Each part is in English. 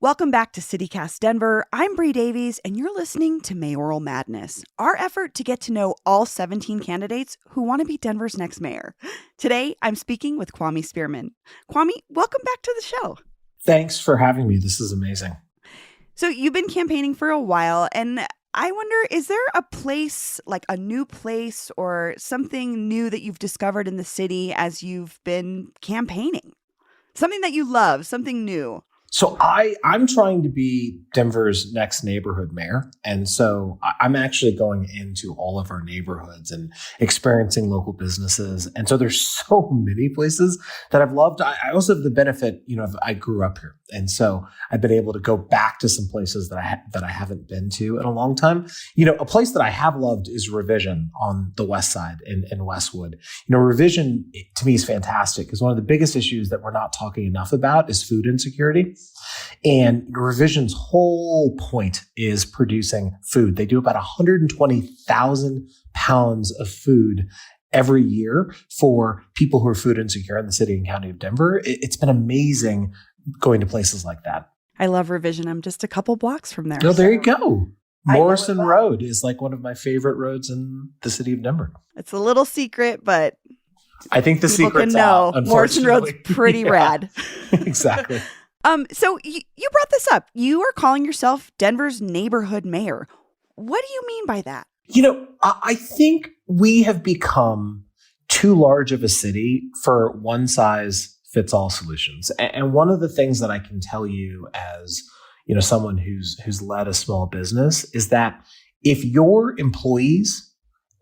Welcome back to CityCast Denver. I'm Bree Davies, and you're listening to Mayoral Madness, our effort to get to know all 17 candidates who want to be Denver's next mayor. Today, I'm speaking with Kwame Spearman. Kwame, welcome back to the show. Thanks for having me. This is amazing. So you've been campaigning for a while, and I wonder, is there a place, like a new place or something new that you've discovered in the city as you've been campaigning? Something that you love, something new? So I'm trying to be Denver's next neighborhood mayor. And so I'm actually going into all of our neighborhoods and experiencing local businesses. And so there's so many places that I've loved. I also have the benefit, I grew up here. And so I've been able to go back to some places that I haven't been to in a long time. A place that I have loved is Revision on the west side in Westwood. Revision to me is fantastic because one of the biggest issues that we're not talking enough about is food insecurity. And Revision's whole point is producing food. They do about 120,000 pounds of food every year for people who are food insecure in the city and county of Denver. It's been amazing going to places like that. I love Revision. I'm just a couple blocks from there. Oh, there you go. Morrison Road is like one of my favorite roads in the city of Denver. It's a little secret, but I think the secret's out. Unfortunately. Morrison Road's pretty rad. Exactly. So you brought this up. You are calling yourself Denver's neighborhood mayor. What do you mean by that? I think we have become too large of a city for one size fits all solutions. And one of the things that I can tell you as, someone who's led a small business is that if your employees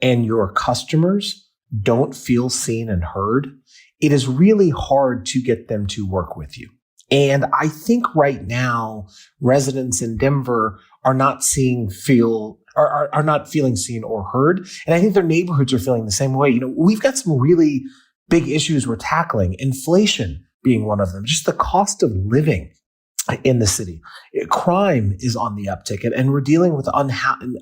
and your customers don't feel seen and heard, it is really hard to get them to work with you. And I think right now, residents in Denver are not feeling seen or heard. And I think their neighborhoods are feeling the same way. We've got some really big issues we're tackling, inflation being one of them, just the cost of living in the city. Crime is on the uptick, and we're dealing with an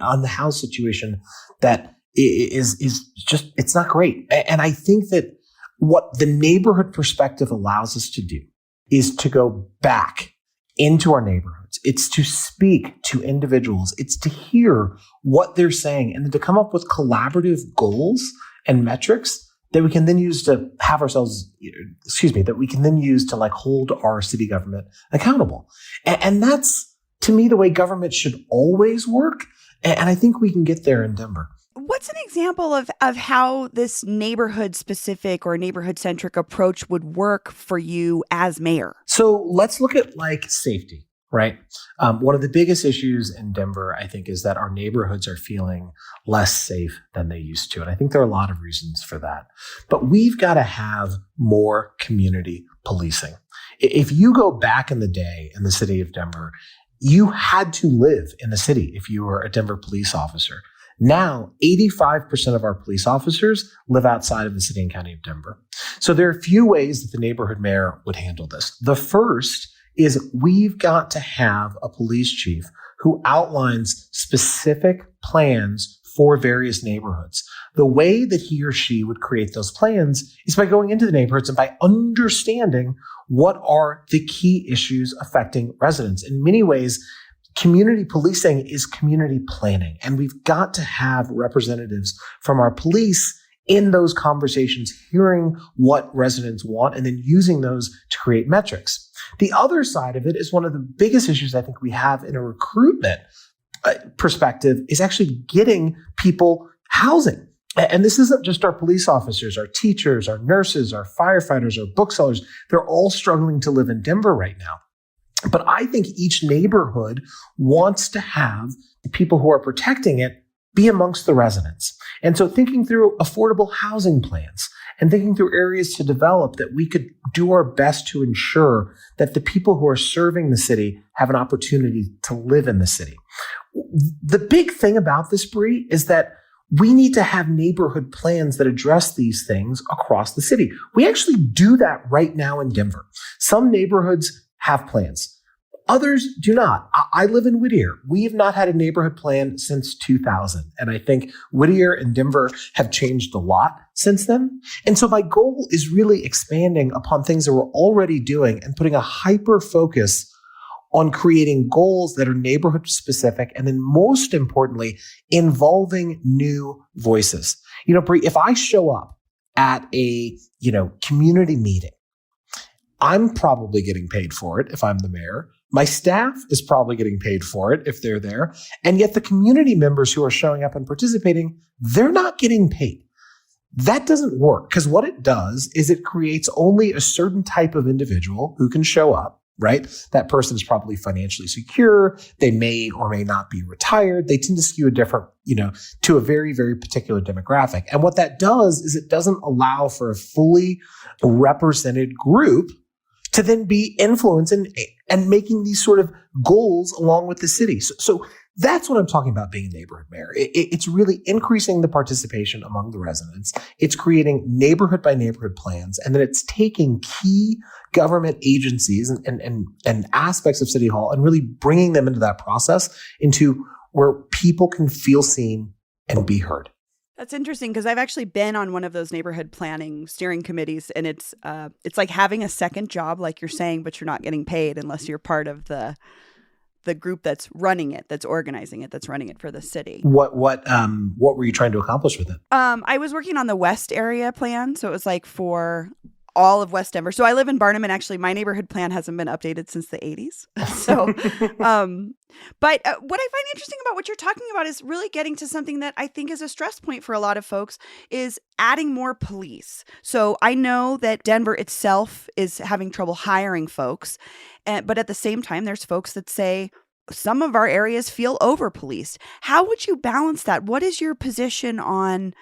unhoused situation that is just, it's not great. And I think that what the neighborhood perspective allows us to do is to go back into our neighborhoods. It's to speak to individuals. It's to hear what they're saying and then to come up with collaborative goals and metrics that we can then use to have that we can then use to hold our city government accountable. And that's, to me, the way government should always work. And I think we can get there in Denver. What's an example of how this neighborhood-specific or neighborhood-centric approach would work for you as mayor? So let's look at safety, right? One of the biggest issues in Denver, I think, is that our neighborhoods are feeling less safe than they used to. And I think there are a lot of reasons for that. But we've got to have more community policing. If you go back in the day in the city of Denver, you had to live in the city if you were a Denver police officer. Now, 85% of our police officers live outside of the city and county of Denver. So there are a few ways that the neighborhood mayor would handle this. The first is we've got to have a police chief who outlines specific plans for various neighborhoods. The way that he or she would create those plans is by going into the neighborhoods and by understanding what are the key issues affecting residents. In many ways, community policing is community planning, and we've got to have representatives from our police in those conversations, hearing what residents want and then using those to create metrics. The other side of it is one of the biggest issues I think we have in a recruitment perspective is actually getting people housing. And this isn't just our police officers, our teachers, our nurses, our firefighters, our booksellers. They're all struggling to live in Denver right now. But I think each neighborhood wants to have the people who are protecting it be amongst the residents. And so thinking through affordable housing plans and thinking through areas to develop that we could do our best to ensure that the people who are serving the city have an opportunity to live in the city. The big thing about this, Bree, is that we need to have neighborhood plans that address these things across the city. We actually do that right now in Denver. Some neighborhoods have plans. Others do not. I live in Whittier. We have not had a neighborhood plan since 2000. And I think Whittier and Denver have changed a lot since then. And so my goal is really expanding upon things that we're already doing and putting a hyper focus on creating goals that are neighborhood specific, and then most importantly, involving new voices. Bree, if I show up at a, community meeting, I'm probably getting paid for it if I'm the mayor. My staff is probably getting paid for it if they're there. And yet the community members who are showing up and participating, they're not getting paid. That doesn't work, because what it does is it creates only a certain type of individual who can show up, right? That person is probably financially secure. They may or may not be retired. They tend to skew a different, to a very, very particular demographic. And what that does is it doesn't allow for a fully represented group to then be influencing and making these sort of goals along with the city. So that's what I'm talking about being a neighborhood mayor. It's really increasing the participation among the residents. It's creating neighborhood by neighborhood plans. And then it's taking key government agencies and aspects of City Hall and really bringing them into that process, into where people can feel seen and be heard. That's interesting, because I've actually been on one of those neighborhood planning steering committees, and it's like having a second job, like you're saying, but you're not getting paid unless you're part of the group that's running it, that's organizing it, that's running it for the city. What were you trying to accomplish with it? I was working on the West area plan, so it was like for all of West Denver. So I live in Barnum, and actually my neighborhood plan hasn't been updated since the 80s. So, but what I find interesting about what you're talking about is really getting to something that I think is a stress point for a lot of folks, is adding more police. So I know that Denver itself is having trouble hiring folks, but at the same time, there's folks that say some of our areas feel over-policed. How would you balance that? What is your position on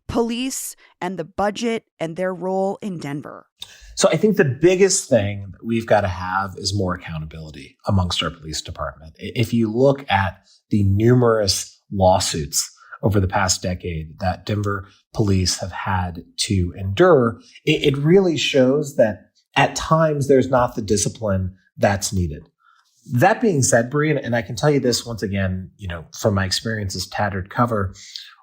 police and the budget and their role in Denver? So I think the biggest thing that we've got to have is more accountability amongst our police department. If you look at the numerous lawsuits over the past decade that Denver police have had to endure, it really shows that at times there's not the discipline that's needed. That being said, Bree, and I can tell you this once again, from my experience as Tattered cover,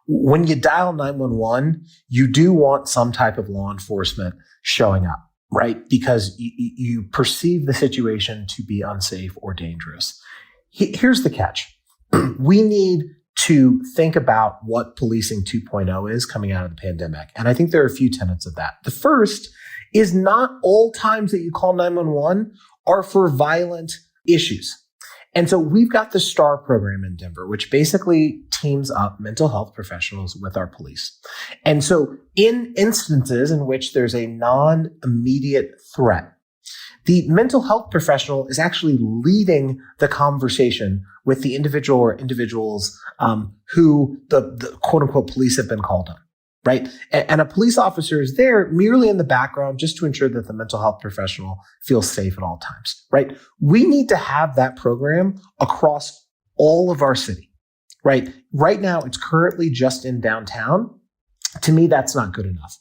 when you dial 911, you do want some type of law enforcement showing up, right? Because you perceive the situation to be unsafe or dangerous. Here's the catch. We need to think about what policing 2.0 is coming out of the pandemic. And I think there are a few tenets of that. The first is not all times that you call 911 are for violent issues. And so we've got the STAR program in Denver, which basically teams up mental health professionals with our police. And so in instances in which there's a non-immediate threat, the mental health professional is actually leading the conversation with the individual or individuals who the quote unquote police have been called on. Right. And a police officer is there merely in the background just to ensure that the mental health professional feels safe at all times. Right. We need to have that program across all of our city. Right. Right now, it's currently just in downtown. To me, that's not good enough.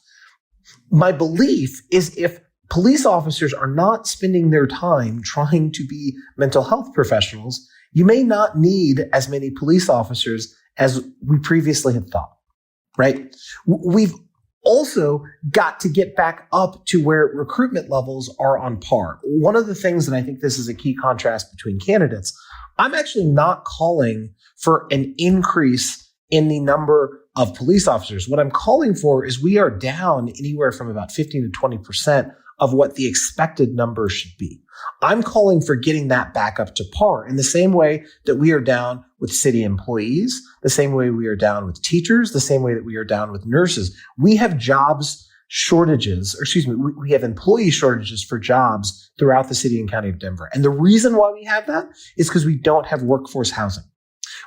My belief is if police officers are not spending their time trying to be mental health professionals, you may not need as many police officers as we previously had thought. Right? We've also got to get back up to where recruitment levels are on par. One of the things that I think this is a key contrast between candidates, I'm actually not calling for an increase in the number of police officers. What I'm calling for is we are down anywhere from about 15 to 20% of what the expected number should be. I'm calling for getting that back up to par in the same way that we are down with city employees, the same way we are down with teachers, the same way that we are down with nurses. We have jobs shortages, we have employee shortages for jobs throughout the city and county of Denver. And the reason why we have that is because we don't have workforce housing.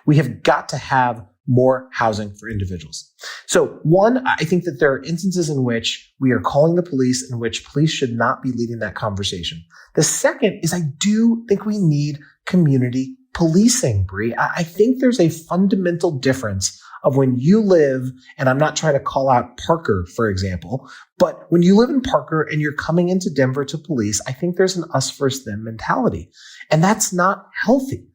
We have got to have more housing for individuals. So one, I think that there are instances in which we are calling the police in which police should not be leading that conversation. The second is I do think we need community policing, Bree. I think there's a fundamental difference of when you live, and I'm not trying to call out Parker, for example, but when you live in Parker and you're coming into Denver to police, I think there's an us versus them mentality. And that's not healthy.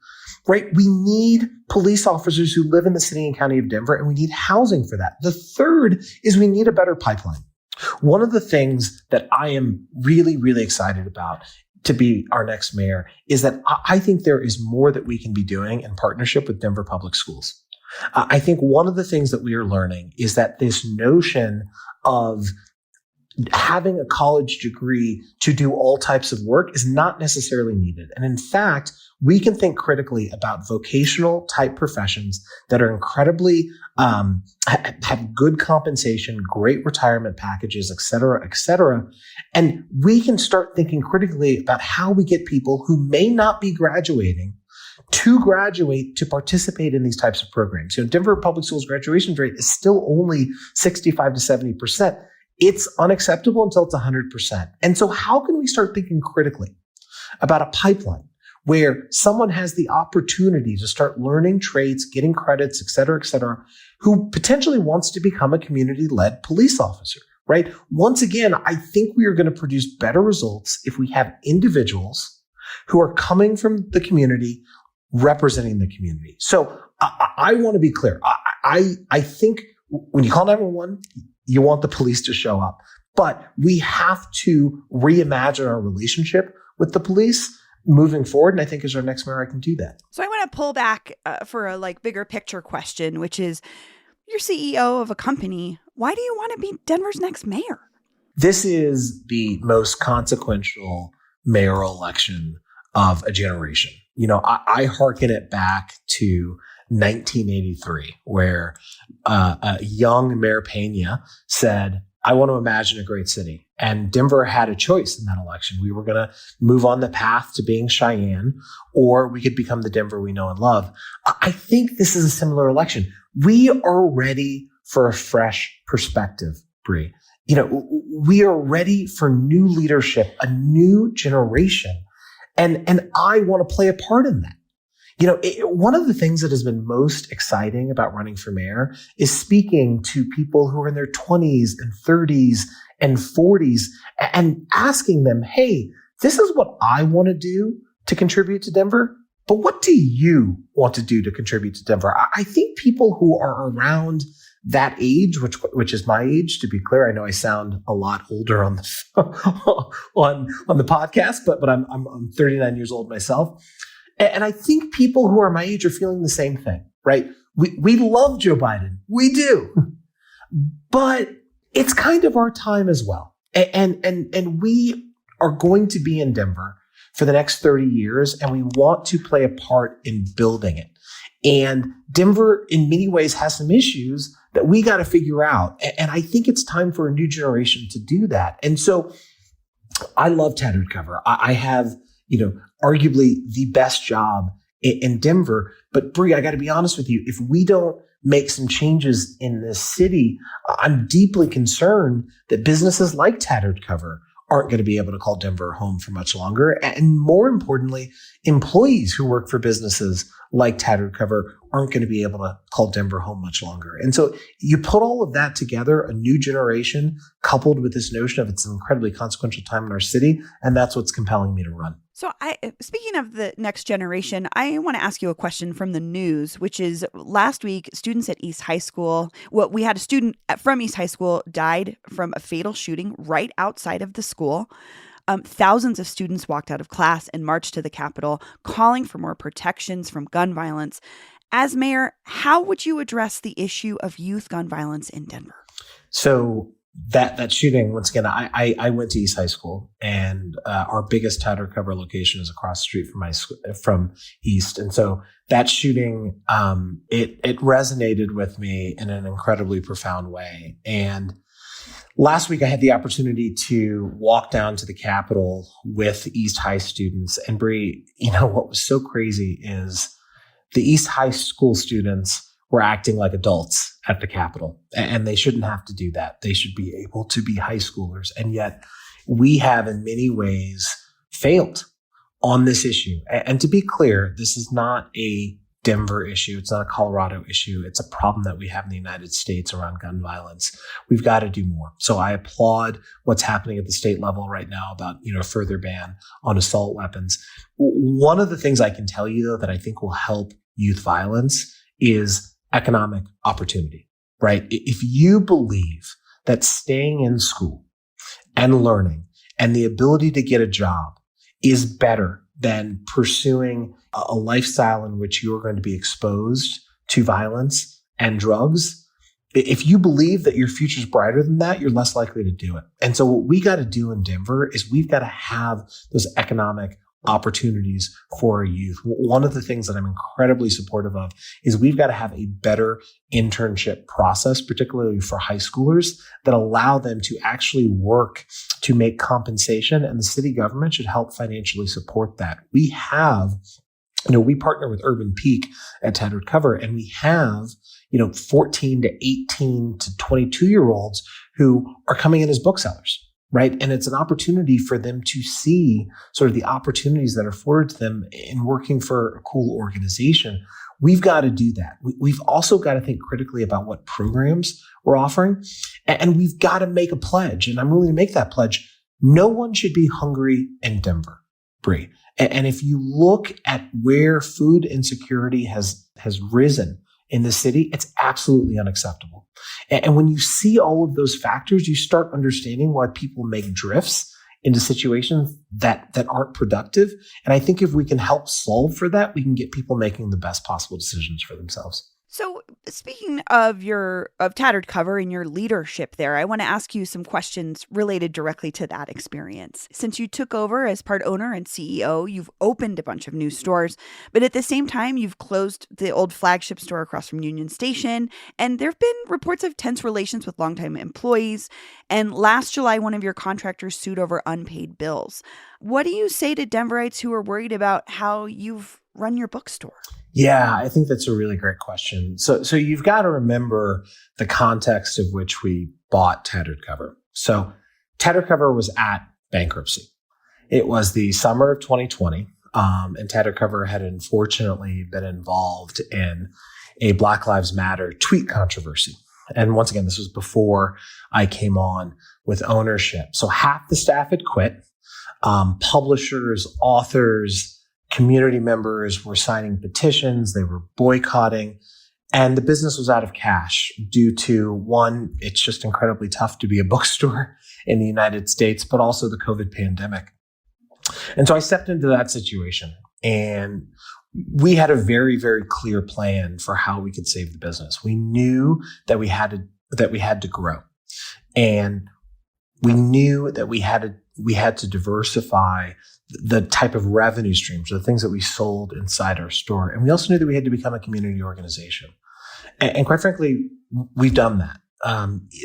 Right? We need police officers who live in the city and county of Denver, and we need housing for that. The third is we need a better pipeline. One of the things that I am really, really excited about to be our next mayor is that I think there is more that we can be doing in partnership with Denver Public Schools. I think one of the things that we are learning is that this notion of having a college degree to do all types of work is not necessarily needed. And in fact, we can think critically about vocational type professions that are incredibly, have good compensation, great retirement packages, et cetera, et cetera. And we can start thinking critically about how we get people who may not be graduating to graduate to participate in these types of programs. Denver Public Schools graduation rate is still only 65 to 70%. It's unacceptable until it's 100%. And so how can we start thinking critically about a pipeline where someone has the opportunity to start learning trades, getting credits, et cetera, who potentially wants to become a community-led police officer, right? Once again, I think we are going to produce better results if we have individuals who are coming from the community, representing the community. So I want to be clear. I think when you call 911, you want the police to show up, but we have to reimagine our relationship with the police moving forward. And I think as our next mayor, I can do that. So I want to pull back for a bigger picture question, which is, you're CEO of a company. Why do you want to be Denver's next mayor? This is the most consequential mayoral election of a generation. I hearken it back to 1983, where a young Mayor Pena said, I want to imagine a great city. And Denver had a choice in that election. We were going to move on the path to being Cheyenne, or we could become the Denver we know and love. I think this is a similar election. We are ready for a fresh perspective, Bree. We are ready for new leadership, a new generation. And I want to play a part in that. One of the things that has been most exciting about running for mayor is speaking to people who are in their 20s and 30s and 40s and asking them, hey, this is what I want to do to contribute to Denver, but what do you want to do to contribute to Denver? I think people who are around that age, which is my age, to be clear, I know I sound a lot older on the on the podcast, but I'm 39 years old myself. And I think people who are my age are feeling the same thing, right? We love Joe Biden. We do. But it's kind of our time as well. And we are going to be in Denver for the next 30 years, and we want to play a part in building it. And Denver, in many ways, has some issues that we got to figure out. And I think it's time for a new generation to do that. And so I love Tattered Cover. I have, arguably the best job in Denver. But Bree, I got to be honest with you. If we don't make some changes in this city, I'm deeply concerned that businesses like Tattered Cover aren't going to be able to call Denver home for much longer. And more importantly, employees who work for businesses like Tattered Cover aren't going to be able to call Denver home much longer. And so you put all of that together, a new generation coupled with this notion of it's an incredibly consequential time in our city. And that's what's compelling me to run. So speaking of the next generation, I want to ask you a question from the news, which is last week, students at East High School, we had a student from East High School died from a fatal shooting right outside of the school. Thousands of students walked out of class and marched to the Capitol, calling for more protections from gun violence. As mayor, how would you address the issue of youth gun violence in Denver? So that shooting, once again, I went to East High School, and our biggest Tattered Cover location is across the street from East. And so that shooting, it resonated with me in an incredibly profound way. And last week, I had the opportunity to walk down to the Capitol with East High students. And Bree, what was so crazy is the East High School students were acting like adults at the Capitol, and they shouldn't have to do that. They should be able to be high schoolers. And yet we have in many ways failed on this issue. And to be clear, this is not a Denver issue. It's not a Colorado issue. It's a problem that we have in the United States around gun violence. We've got to do more. So I applaud what's happening at the state level right now about, a further ban on assault weapons. One of the things I can tell you, though, that I think will help youth violence is economic opportunity, right? If you believe that staying in school and learning and the ability to get a job is better than pursuing a lifestyle in which you're going to be exposed to violence and drugs. If you believe that your future is brighter than that, you're less likely to do it. And so what we got to do in Denver is we've got to have those economic opportunities for our youth. One of the things that I'm incredibly supportive of is we've got to have a better internship process, particularly for high schoolers, that allow them to actually work to make compensation, and the city government should help financially support that. We partner with Urban Peak at Tattered Cover, and we have 14 to 18 to 22-year-olds who are coming in as booksellers. Right. And it's an opportunity for them to see sort of the opportunities that are afforded to them in working for a cool organization. We've got to do that. We've also got to think critically about what programs we're offering. And we've got to make a pledge. And I'm willing to make that pledge. No one should be hungry in Denver, Bree. And if you look at where food insecurity has risen in the city, it's absolutely unacceptable. And when you see all of those factors, you start understanding why people make drifts into situations that aren't productive. And I think if we can help solve for that, we can get people making the best possible decisions for themselves. So speaking of Tattered Cover and your leadership there, I want to ask you some questions related directly to that experience. Since you took over as part owner and CEO, you've opened a bunch of new stores, but at the same time, you've closed the old flagship store across from Union Station. And there have been reports of tense relations with longtime employees. And last July, one of your contractors sued over unpaid bills. What do you say to Denverites who are worried about how you've run your bookstore? Yeah, I think that's a really great question. So you've got to remember the context of which we bought Tattered Cover. So Tattered Cover was at bankruptcy. It was the summer of 2020, and Tattered Cover had unfortunately been involved in a Black Lives Matter tweet controversy. And once again, this was before I came on with ownership. So half the staff had quit. Publishers, authors, community members were signing petitions, they were boycotting, and the business was out of cash due to, one, it's just incredibly tough to be a bookstore in the United States, but also the COVID pandemic. And so I stepped into that situation, and we had a very, very clear plan for how we could save the business. We knew that we had to grow, and we knew that we had to diversify the type of revenue streams, the things that we sold inside our store. And we also knew that we had to become a community organization. And quite frankly, we've done that.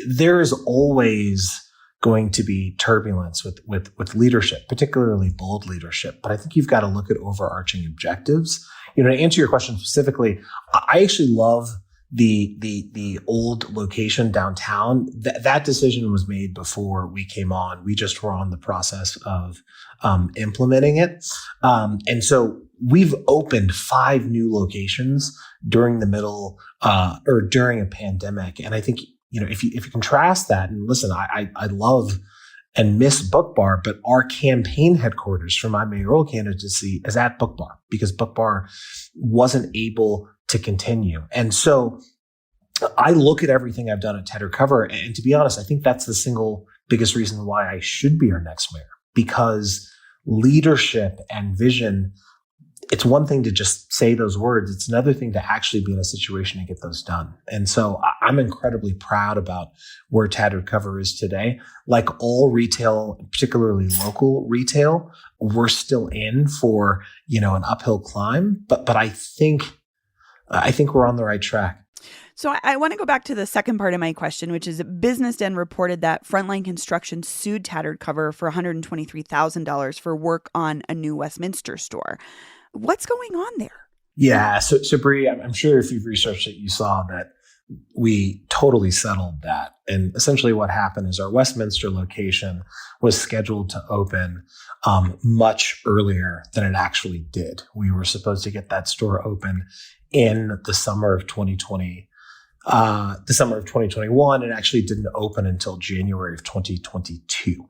There is always going to be turbulence with leadership, particularly bold leadership. But I think you've got to look at overarching objectives. To answer your question specifically, I actually love the old location downtown. That decision was made before we came on. We just were on the process of implementing it. And so we've opened 5 new locations during the middle or during a pandemic. And I think, if you contrast that, and listen, I love and miss Book Bar, but our campaign headquarters for my mayoral candidacy is at Book Bar because Book Bar wasn't able to continue. And so I look at everything I've done at Tattered Cover, and to be honest, I think that's the single biggest reason why I should be our next mayor, because leadership and vision, it's one thing to just say those words. It's another thing to actually be in a situation to get those done. And so I'm incredibly proud about where Tattered Cover is today. Like all retail, particularly local retail, we're still in for, an uphill climb, but I think we're on the right track. So I want to go back to the second part of my question, which is Business Den reported that Frontline Construction sued Tattered Cover for $123,000 for work on a new Westminster store. What's going on there? Yeah. So Bree, I'm sure if you've researched it, you saw that we totally settled that. And essentially what happened is our Westminster location was scheduled to open much earlier than it actually did. We were supposed to get that store open in the summer of 2020. The summer of 2021, it actually didn't open until January of 2022.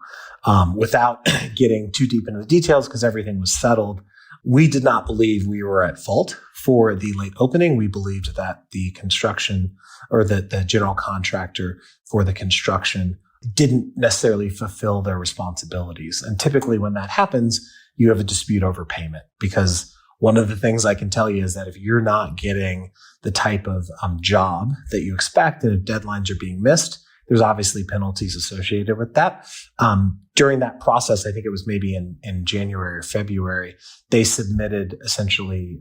Without getting too deep into the details, because everything was settled, we did not believe we were at fault for the late opening. We believed that the construction or the general contractor for the construction didn't necessarily fulfill their responsibilities. And typically when that happens, you have a dispute over payment. Because one of the things I can tell you is that if you're not getting the type of job that you expect, and if deadlines are being missed, there's obviously penalties associated with that. During that process, I think it was maybe in January or February, they submitted essentially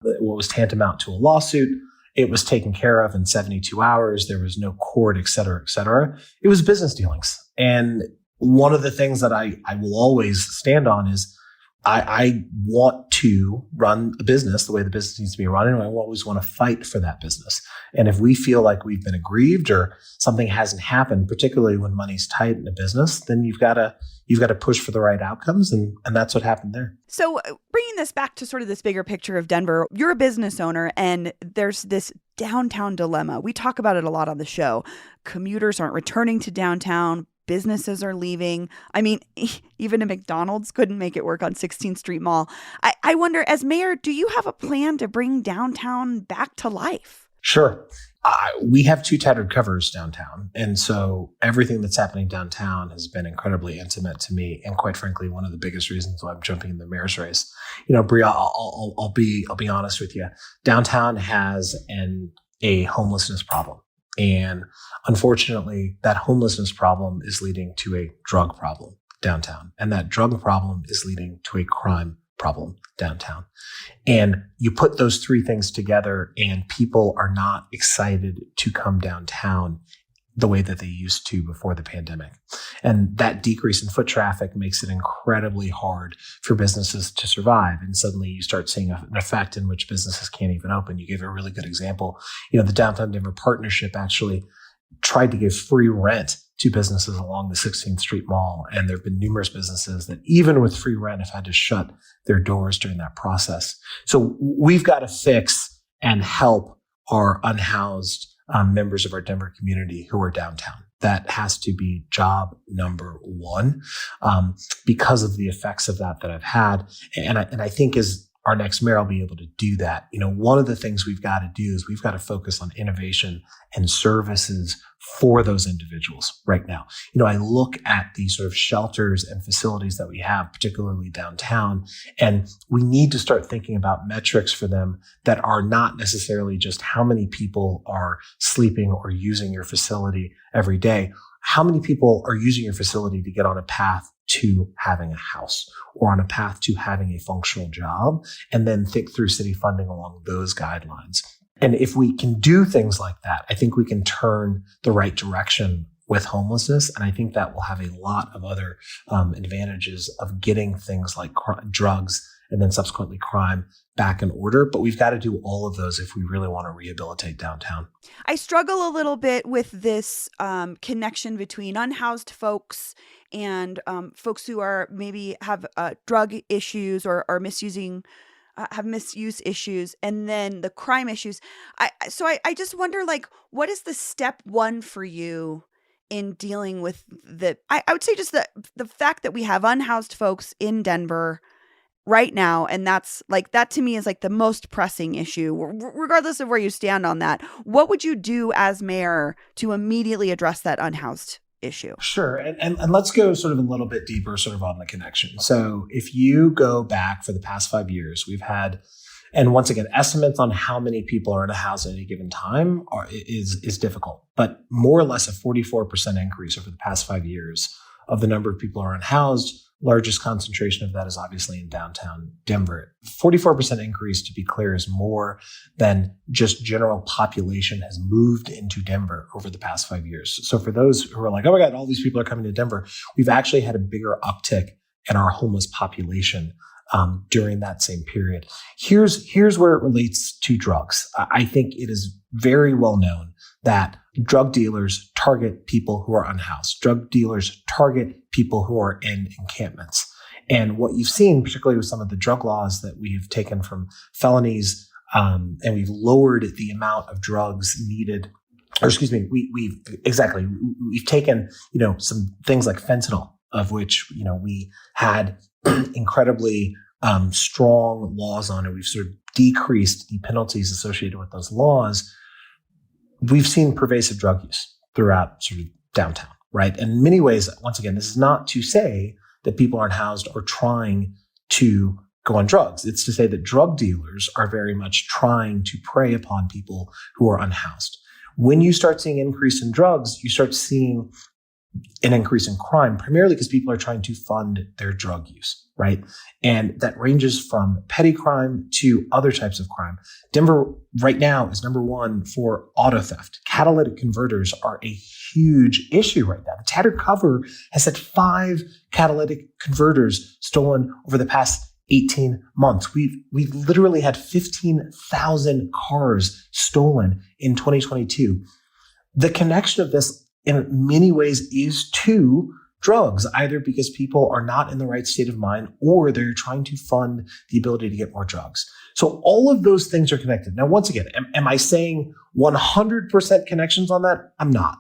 what was tantamount to a lawsuit. It was taken care of in 72 hours. There was no court, et cetera, et cetera. It was business dealings. And one of the things that I will always stand on is I want to run a business the way the business needs to be run, and I always want to fight for that business. And if we feel like we've been aggrieved or something hasn't happened, particularly when money's tight in a business, then you've got to push for the right outcomes, and that's what happened there. So bringing this back to sort of this bigger picture of Denver, you're a business owner, and there's this downtown dilemma. We talk about it a lot on the show. Commuters aren't returning to downtown. Businesses are leaving. I mean, even a McDonald's couldn't make it work on 16th Street Mall. I wonder, as mayor, do you have a plan to bring downtown back to life? Sure. We have 2 tattered covers downtown. And so everything that's happening downtown has been incredibly intimate to me. And quite frankly, one of the biggest reasons why I'm jumping in the mayor's race. Bree, I'll be honest with you. Downtown has a homelessness problem. And unfortunately, that homelessness problem is leading to a drug problem downtown. And that drug problem is leading to a crime problem downtown. And you put those 3 things together and people are not excited to come downtown the way that they used to before the pandemic. And that decrease in foot traffic makes it incredibly hard for businesses to survive. And suddenly you start seeing an effect in which businesses can't even open. You gave a really good example. The Downtown Denver Partnership actually tried to give free rent to businesses along the 16th Street Mall. And there have been numerous businesses that even with free rent have had to shut their doors during that process. So we've got to fix and help our unhoused members of our Denver community who are downtown. That has to be job number 1 because of the effects of that I've had. And I think as our next mayor will be able to do that. One of the things we've got to do is we've got to focus on innovation and services for those individuals right now. I look at these sort of shelters and facilities that we have, particularly downtown, and we need to start thinking about metrics for them that are not necessarily just how many people are sleeping or using your facility every day. How many people are using your facility to get on a path to having a house or on a path to having a functional job, and then think through city funding along those guidelines. And if we can do things like that, I think we can turn the right direction with homelessness. And I think that will have a lot of other advantages of getting things like drugs and then subsequently crime back in order. But we've got to do all of those if we really want to rehabilitate downtown. I struggle a little bit with this connection between unhoused folks and folks who are maybe have drug issues or are misusing, have misuse issues, and then the crime issues. I just wonder, what is the step 1 for you in dealing with I would say just the fact that we have unhoused folks in Denver right now, and that's that to me is the most pressing issue, regardless of where you stand on that. What would you do as mayor to immediately address that unhoused issue? Sure. And let's go sort of a little bit deeper sort of on the connection. So if you go back for the past 5 years, we've had, and once again, estimates on how many people are in a house at any given time is difficult, but more or less a 44% increase over the past 5 years of the number of people who are unhoused. Largest concentration of that is obviously in downtown Denver. 44% increase, to be clear, is more than just general population has moved into Denver over the past 5 years. So for those who are like, oh my God, all these people are coming to Denver, we've actually had a bigger uptick in our homeless population during that same period. Here's where it relates to drugs. I think it is very well known that drug dealers target people who are unhoused. Drug dealers target people who are in encampments. And what you've seen, particularly with some of the drug laws that we have taken from felonies, and we've lowered the amount of drugs needed, or excuse me, we've taken, some things like fentanyl, of which, we had incredibly strong laws on it. We've sort of decreased the penalties associated with those laws. We've seen pervasive drug use throughout sort of downtown, right? And in many ways, once again, this is not to say that people aren't housed or trying to go on drugs. It's to say that drug dealers are very much trying to prey upon people who are unhoused. When you start seeing an increase in drugs, you start seeing an increase in crime, primarily because people are trying to fund their drug use, right? And that ranges from petty crime to other types of crime. Denver right now is number one for auto theft. Catalytic converters are a huge issue right now. The Tattered cover has had 5 catalytic converters stolen over the past 18 months. We've literally had 15,000 cars stolen in 2022. The connection of this in many ways is to drugs, either because people are not in the right state of mind or they're trying to fund the ability to get more drugs. So all of those things are connected. Now, once again, am I saying 100% connections on that? I'm not.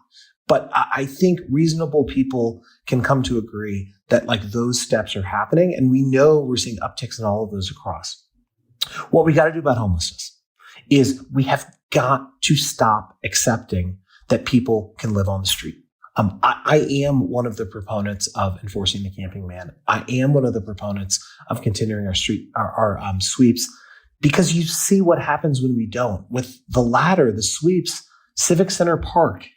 But I think reasonable people can come to agree that like those steps are happening. And we know we're seeing upticks in all of those across. What we got to do about homelessness is we have got to stop accepting that people can live on the street. I am one of the proponents of enforcing the camping ban. I am one of the proponents of continuing our sweeps, because you see what happens when we don't. With the latter, the sweeps, Civic Center Park,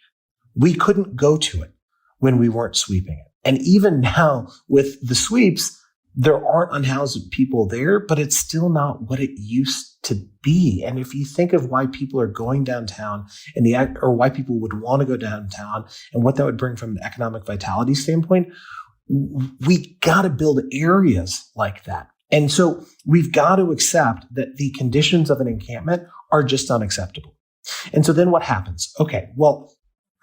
we couldn't go to it when we weren't sweeping it. And even now with the sweeps, there aren't unhoused people there, but it's still not what it used to be. And if you think of why people are going downtown or why people would want to go downtown and what that would bring from an economic vitality standpoint, we got to build areas like that. And so we've got to accept that the conditions of an encampment are just unacceptable. And so then what happens? Okay, well,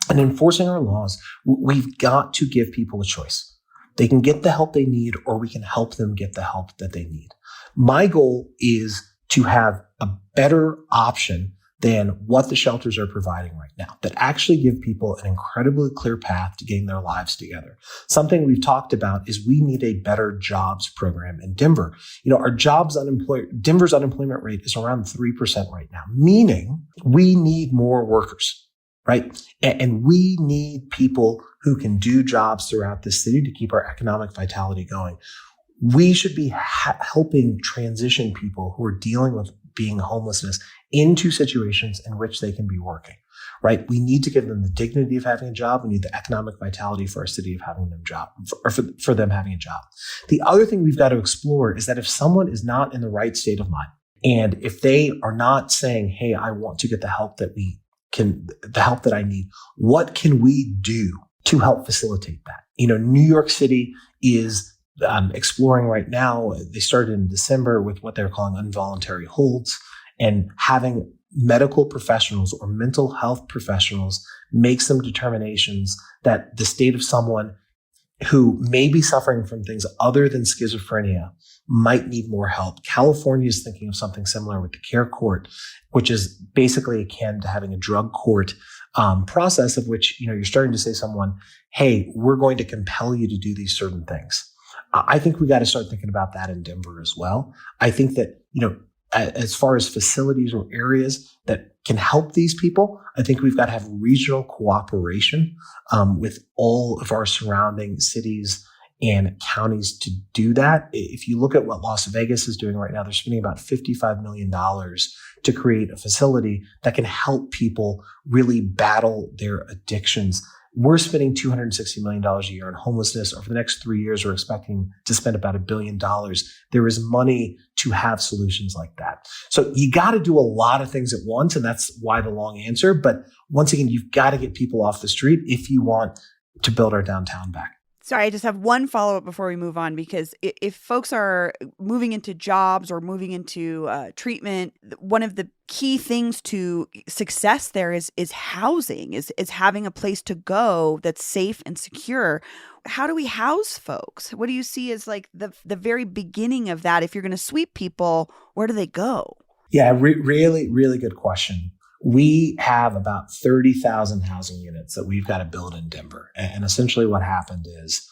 in enforcing our laws, we've got to give people a choice. They can get the help they need, or we can help them get the help that they need. My goal is to have a better option than what the shelters are providing right now, that actually give people an incredibly clear path to getting their lives together. Something we've talked about is we need a better jobs program in Denver. Our Denver's unemployment rate is around 3% right now, meaning we need more workers. Right? And we need people who can do jobs throughout the city to keep our economic vitality going. We should be helping transition people who are dealing with being homelessness into situations in which they can be working, right? We need to give them the dignity of having a job. We need the economic vitality for our city of having them job, or for them having a job. The other thing we've got to explore is that if someone is not in the right state of mind, and if they are not saying, hey, I want to get the help that I need, what can we do to help facilitate that? New York City is exploring right now. They started in December with what they're calling involuntary holds, and having medical professionals or mental health professionals make some determinations that the state of someone who may be suffering from things other than schizophrenia might need more help. California is thinking of something similar with the care court, which is basically akin to having a drug court process of which, you're starting to say to someone, hey, we're going to compel you to do these certain things. I think we got to start thinking about that in Denver as well. I think that, as far as facilities or areas that can help these people, I think we've got to have regional cooperation with all of our surrounding cities and counties to do that. If you look at what Las Vegas is doing right now, they're spending about $55 million to create a facility that can help people really battle their addictions. We're spending $260 million a year on homelessness. Over the next 3 years, we're expecting to spend about $1 billion. There is money to have solutions like that. So you got to do a lot of things at once, and that's why the long answer. But once again, you've got to get people off the street if you want to build our downtown back. Sorry, I just have one follow-up before we move on, because if folks are moving into jobs or moving into treatment, one of the key things to success there is housing, is having a place to go that's safe and secure. How do we house folks? What do you see as like the very beginning of that? If you're going to sweep people, where do they go? Yeah, really, really good question. We have about 30,000 housing units that we've got to build in Denver. And essentially what happened is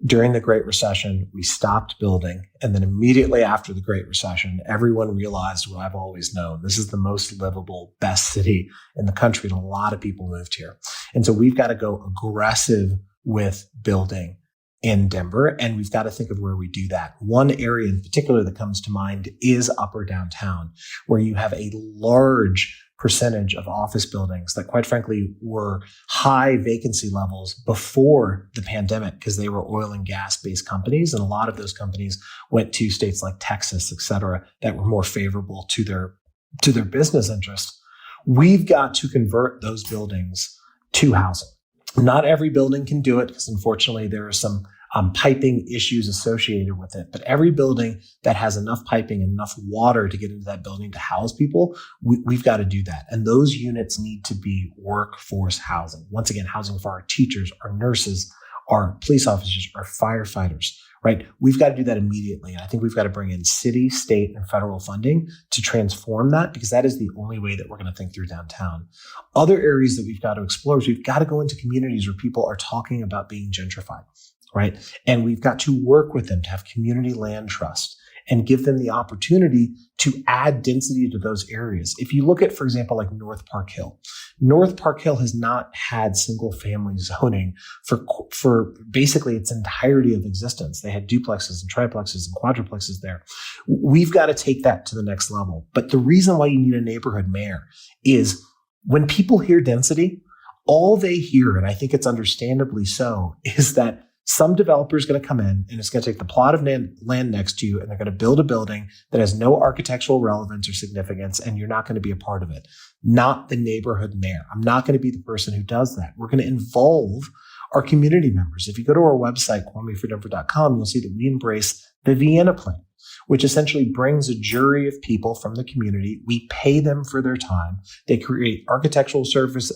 during the Great Recession, we stopped building. And then immediately after the Great Recession, everyone realized what I've always known. This is the most livable, best city in the country. And a lot of people moved here. And so we've got to go aggressive with building in Denver, and we've got to think of where we do that. One area in particular that comes to mind is upper downtown, where you have a large percentage of office buildings that, quite frankly, were high vacancy levels before the pandemic because they were oil and gas based companies. And a lot of those companies went to states like Texas, et cetera, that were more favorable to their business interests. We've got to convert those buildings to housing. Not every building can do it because, unfortunately, there are some piping issues associated with it. But every building that has enough piping and enough water to get into that building to house people, we've got to do that. And those units need to be workforce housing. Once again, housing for our teachers, our nurses, our police officers, our firefighters, right? We've got to do that immediately. And I think we've got to bring in city, state, and federal funding to transform that, because that is the only way that we're going to think through downtown. Other areas that we've got to explore is we've got to go into communities where people are talking about being gentrified, right? And we've got to work with them to have community land trust and give them the opportunity to add density to those areas. If you look at, for example, like North Park Hill has not had single family zoning for basically its entirety of existence. They had duplexes and triplexes and quadruplexes there. We've got to take that to the next level. But the reason why you need a neighborhood mayor is when people hear density, all they hear, and I think it's understandably so, is that some developer is going to come in and it's going to take the plot of land next to you and they're going to build a building that has no architectural relevance or significance, and you're not going to be a part of it. Not the neighborhood mayor. I'm not going to be the person who does that. We're going to involve our community members. If you go to our website, kwamefordenver.com, you'll see that we embrace the Vienna Plan, which essentially brings a jury of people from the community. We pay them for their time. They create architectural standards,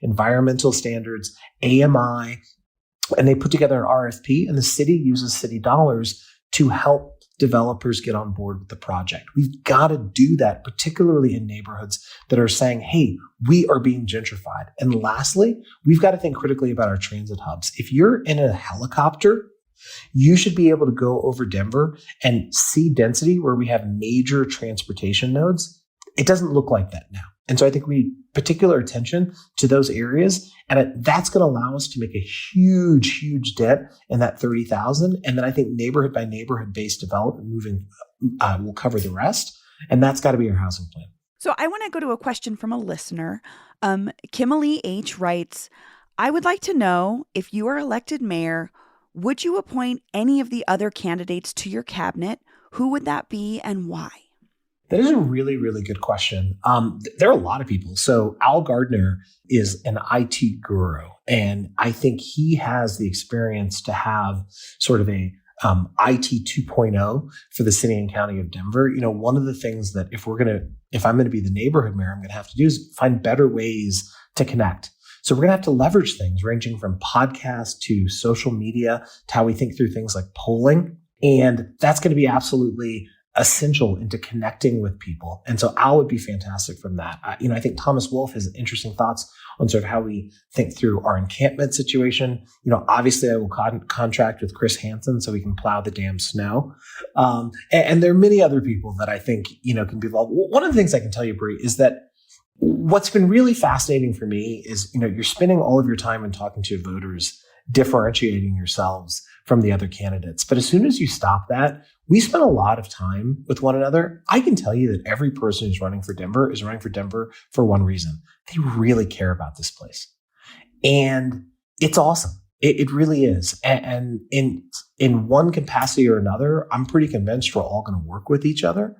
environmental standards, AMI, and they put together an RFP, and the city uses city dollars to help developers get on board with the project. We've got to do that, particularly in neighborhoods that are saying, hey, we are being gentrified. And lastly, we've got to think critically about our transit hubs. If you're in a helicopter, you should be able to go over Denver and see density where we have major transportation nodes. It doesn't look like that now. And so I think we need particular attention to those areas. And that's going to allow us to make a huge, huge dent in that 30,000. And then I think neighborhood by neighborhood based development will cover the rest. And that's got to be our housing plan. So I want to go to a question from a listener. Kimberly H. writes, I would like to know, if you are elected mayor, would you appoint any of the other candidates to your cabinet? Who would that be and why? That is a really, really good question. There are a lot of people. So Al Gardner is an IT guru, and I think he has the experience to have sort of a IT 2.0 for the city and county of Denver. You know, one of the things that if I'm going to be the neighborhood mayor, I'm going to have to do is find better ways to connect. So we're going to have to leverage things ranging from podcasts to social media to how we think through things like polling. And that's going to be absolutely essential into connecting with people. And so Al would be fantastic from that. I think Thomas Wolfe has interesting thoughts on sort of how we think through our encampment situation. Obviously I will contract with Chris Hansen so we can plow the damn snow. And there are many other people that I think, can be involved. One of the things I can tell you, Bree, is that what's been really fascinating for me is, you're spending all of your time in talking to voters, differentiating yourselves from the other candidates. But as soon as you stop that, we spend a lot of time with one another. I can tell you that every person who's running for Denver is running for Denver for one reason. They really care about this place. And it's awesome. It really is. And in one capacity or another, I'm pretty convinced we're all going to work with each other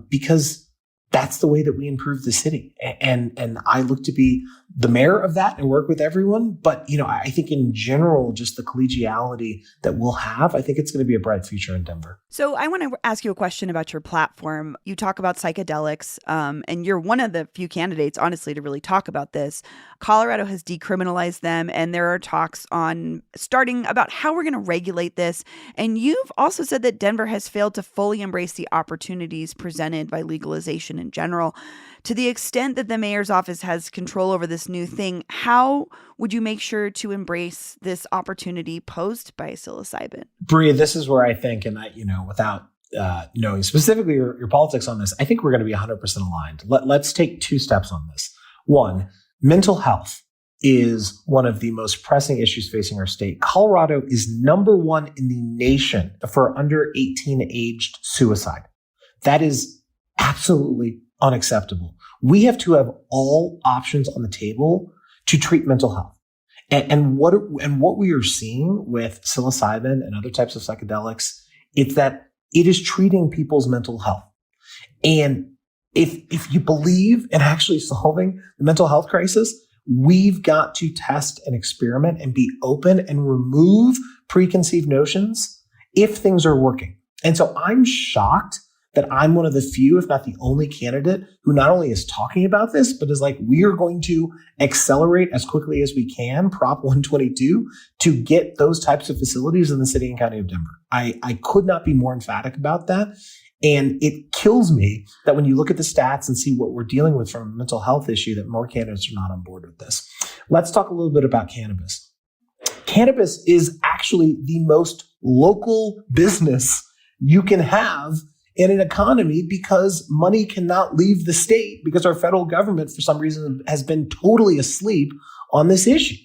because that's the way that we improve the city. And I look to be the mayor of that and work with everyone. But, I think in general, just the collegiality that we'll have, I think it's going to be a bright future in Denver. So I want to ask you a question about your platform. You talk about psychedelics, and you're one of the few candidates, honestly, to really talk about this. Colorado has decriminalized them, and there are talks on starting about how we're going to regulate this. And you've also said that Denver has failed to fully embrace the opportunities presented by legalization in general. To the extent that the mayor's office has control over this new thing, how would you make sure to embrace this opportunity posed by psilocybin? Bree, this is where I think, and without knowing specifically your politics on this, I think we're going to be 100% aligned. Let's take two steps on this. One, mental health is one of the most pressing issues facing our state. Colorado is number one in the nation for under 18 aged suicide. That is absolutely unacceptable. We have to have all options on the table to treat mental health. And what we are seeing with psilocybin and other types of psychedelics, it's that it is treating people's mental health. And if you believe in actually solving the mental health crisis, we've got to test and experiment and be open and remove preconceived notions if things are working. And so I'm shocked that I'm one of the few, if not the only candidate who not only is talking about this, but is like, we are going to accelerate as quickly as we can Prop 122 to get those types of facilities in the city and county of Denver. I could not be more emphatic about that. And it kills me that when you look at the stats and see what we're dealing with from a mental health issue, that more candidates are not on board with this. Let's talk a little bit about cannabis. Cannabis is actually the most local business you can have in an economy because money cannot leave the state because our federal government, for some reason, has been totally asleep on this issue.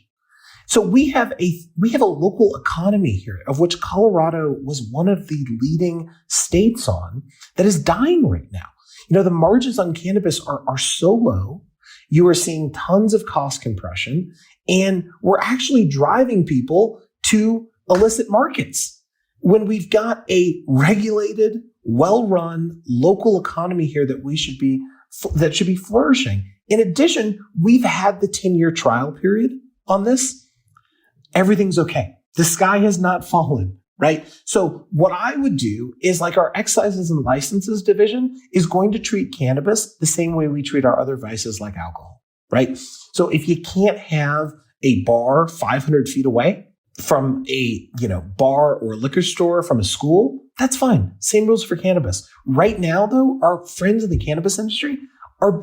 So we have a local economy here, of which Colorado was one of the leading states on, that is dying right now. You know, the margins on cannabis are so low. You are seeing tons of cost compression, and we're actually driving people to illicit markets when we've got a regulated, well-run local economy here that should be flourishing. In addition, we've had the 10-year trial period on this. Everything's okay. The sky has not fallen, right? So what I would do is, like, our excises and licenses division is going to treat cannabis the same way we treat our other vices like alcohol, right? So if you can't have a bar 500 feet away from a bar or liquor store from a school, that's fine. Same rules for cannabis. Right now, though, our friends in the cannabis industry are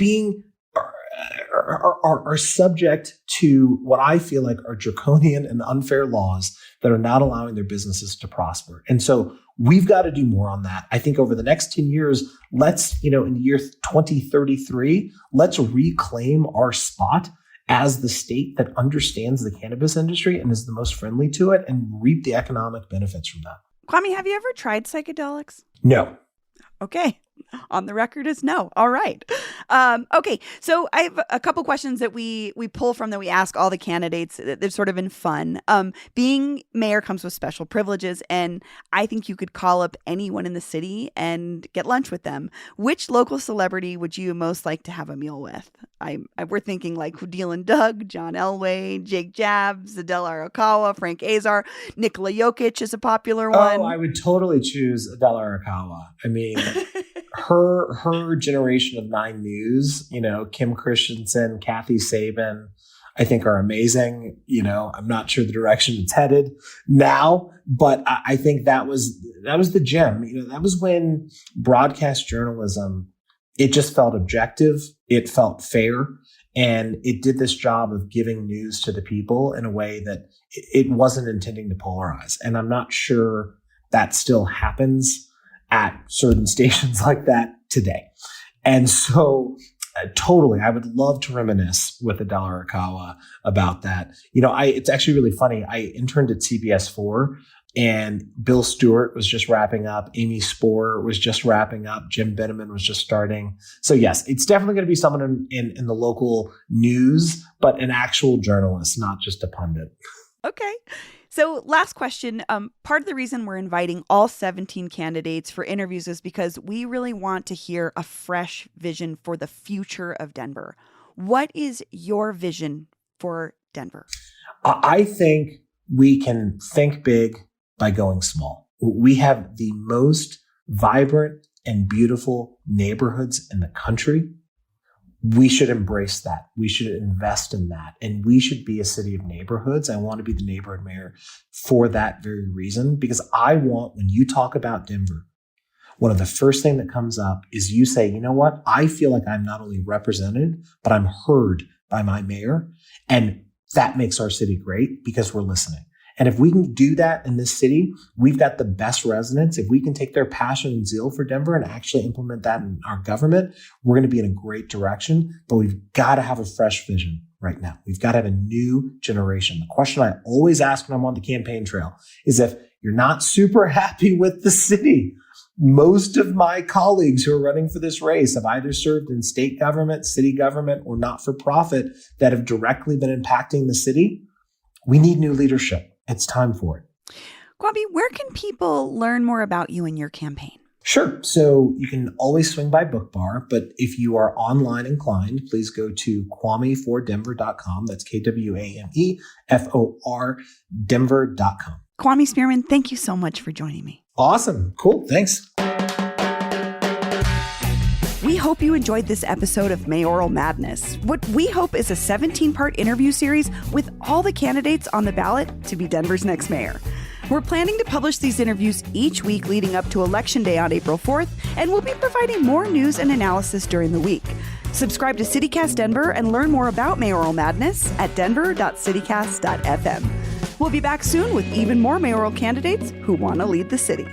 subject to what I feel like are draconian and unfair laws that are not allowing their businesses to prosper. And so we've got to do more on that. I think over the next 10 years, let's, in the year 2033, let's reclaim our spot as the state that understands the cannabis industry and is the most friendly to it, and reap the economic benefits from that. Kwame, have you ever tried psychedelics? No. Okay. On the record is no. All right. Okay. So I have a couple questions that we pull from, that we ask all the candidates. They're sort of in fun. Being mayor comes with special privileges, and I think you could call up anyone in the city and get lunch with them. Which local celebrity would you most like to have a meal with? We're thinking like Hudil and Doug, John Elway, Jake Jabs, Adela Arakawa, Frank Azar, Nikola Jokic is a popular one. Oh, I would totally choose Adela Arakawa. I mean, her generation of 9 News, Kim Christensen, Kathy Sabin, I think are amazing. I'm not sure the direction it's headed now, but I think that was the gem. That was when broadcast journalism, it just felt objective. It felt fair. And it did this job of giving news to the people in a way that it wasn't intending to polarize. And I'm not sure that still happens at certain stations like that today. And so totally, I would love to reminisce with Adela Arakawa about that. It's actually really funny. I interned at CBS 4, and Bill Stewart was just wrapping up. Amy Spohr was just wrapping up. Jim Beneman was just starting. So yes, it's definitely going to be someone in the local news, but an actual journalist, not just a pundit. Okay. So last question. Part of the reason we're inviting all 17 candidates for interviews is because we really want to hear a fresh vision for the future of Denver. What is your vision for Denver? I think we can think big by going small. We have the most vibrant and beautiful neighborhoods in the country. We should embrace that. We should invest in that. And we should be a city of neighborhoods. I want to be the neighborhood mayor for that very reason, because I want, when you talk about Denver, one of the first thing that comes up is you say, you know what? I feel like I'm not only represented, but I'm heard by my mayor. And that makes our city great because we're listening. And if we can do that in this city, we've got the best residents. If we can take their passion and zeal for Denver and actually implement that in our government, we're going to be in a great direction. But we've got to have a fresh vision. right now. We've got to have a new generation. The question I always ask when I'm on the campaign trail is if you're not super happy with the city. Most of my colleagues who are running for this race have either served in state government, city government, or not-for-profit that have directly been impacting the city. We need new leadership. It's time for it. Kwame, where can people learn more about you and your campaign? Sure. So you can always swing by Book Bar, but if you are online inclined, please go to KwameForDenver.com. That's KwameFor Denver.com. Kwame Spearman, thank you so much for joining me. Awesome. Cool. Thanks. We hope you enjoyed this episode of Mayoral Madness. What we hope is a 17-part interview series with all the candidates on the ballot to be Denver's next mayor. We're planning to publish these interviews each week leading up to Election Day on April 4th, and we'll be providing more news and analysis during the week. Subscribe to CityCast Denver and learn more about Mayoral Madness at denver.citycast.fm. We'll be back soon with even more mayoral candidates who want to lead the city.